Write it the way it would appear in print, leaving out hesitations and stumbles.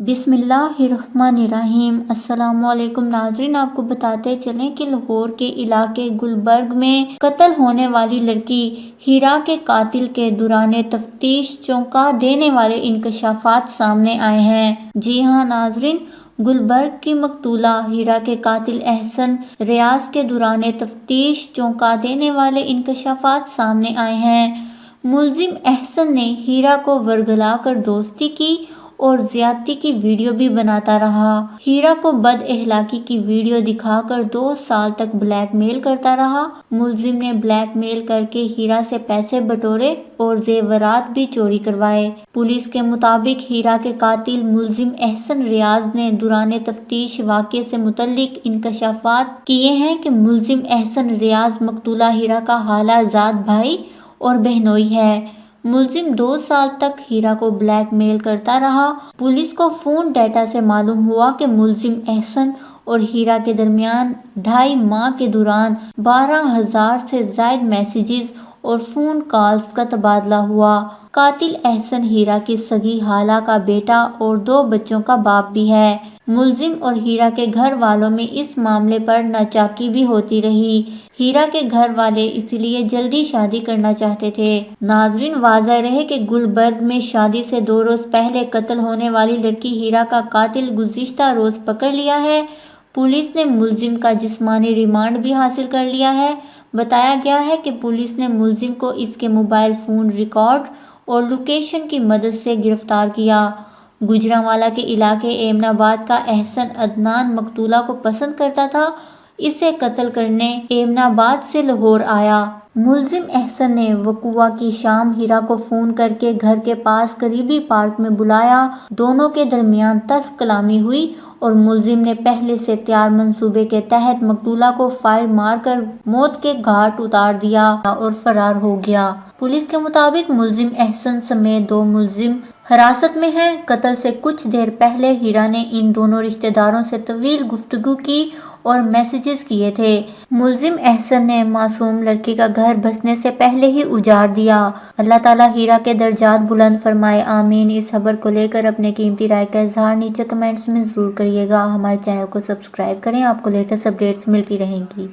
बिस्मिल्लाहिर्रहमानिर्रहीम। अस्सलाम वालेकुम नाज़रीन, आपको बताते चलें कि लाहौर के इलाके गुलबर्ग में कत्ल होने वाली लड़की हीरा के कातिल के दौरान तफ्तीश चौंका देने वाले इंकशाफात सामने आए हैं। जी हाँ नाज़रीन, गुलबर्ग की मकतूला हीरा के कातिल एहसन रियाज के दौरान तफ्तीश चौंका देने वाले इंकशाफात सामने आए हैं। मुलजिम एहसन ने हीरा को वर्गला कर दोस्ती की और ज्यादती की वीडियो भी बनाता रहा। हीरा को बदअखलाकी की वीडियो दिखाकर 2 साल तक ब्लैकमेल करता रहा। मुलजिम ने ब्लैकमेल करके हीरा से पैसे बटोरे और जेवरात भी चोरी करवाए। पुलिस के मुताबिक हीरा के कातिल मुलजिम एहसन रियाज ने दौरान तफ्तीश वाक़े से मुतल्लिक इंकशाफात किए हैं कि मुलजिम एहसन रियाज मकतूला हीरा का हालाजाद भाई और बहनोई है। मुलजिम 2 साल तक हीरा को ब्लैकमेल करता रहा। पुलिस को फोन डेटा से मालूम हुआ कि मुलजिम एहसन और हीरा के दरमियान 2.5 माह के दौरान 12,000 से ज़ायद मैसेजेस और फ़ोन कॉल्स का तबादला हुआ। कातिल एहसन हीरा की सगी हाला का बेटा और 2 बच्चों का बाप भी है। मुलजिम और हीरा के घर वालों में इस मामले पर नाचाकी भी होती रही। हीरा के घर वाले इसलिए जल्दी शादी करना चाहते थे। नाज़रीन, वाज़ह रहे कि गुलबर्ग में शादी से 2 रोज पहले कत्ल होने वाली लड़की हीरा का कातिल गुज़िश्ता रोज पकड़ लिया है। पुलिस ने मुलजिम का जिस्मानी रिमांड भी हासिल कर लिया है। बताया गया है कि पुलिस ने मुलजिम को इसके मोबाइल फ़ोन रिकॉर्ड और लोकेशन की मदद से गिरफ्तार किया। गुजरांवाला के इलाके एमनाबाद का एहसन अदनान मकतूला को पसंद करता था। इसे कत्ल करने एमनाबाद से लाहौर आया। मुलजिम एहसन ने वक़ुआ की शाम हीरा को फ़ोन करके घर के पास करीबी पार्क में बुलाया। दोनों के दरमियान तल्ख़ कलामी हुई और मुलजिम ने पहले से तैयार मंसूबे के तहत मकतूला को फायर मारकर मौत के घाट उतार दिया और फरार हो गया। पुलिस के मुताबिक मुलजिम एहसन समेत 2 मुलजिम हिरासत में हैं। कत्ल से कुछ देर पहले हीरा ने इन दोनों रिश्तेदारों से तवील गुफ्तगू की और मैसेजेस किए थे। मुलजिम एहसन ने मासूम लड़की का घर बसने से पहले ही उजाड़ दिया। अल्लाह ताला हीरा के दर्जात बुलंद फरमाए, आमीन। इस खबर को लेकर अपने कीमती राय का इजहार नीचे कमेंट्स में ज़रूर करिएगा। हमारे चैनल को सब्सक्राइब करें, आपको लेटेस्ट अपडेट्स मिलती रहेंगी।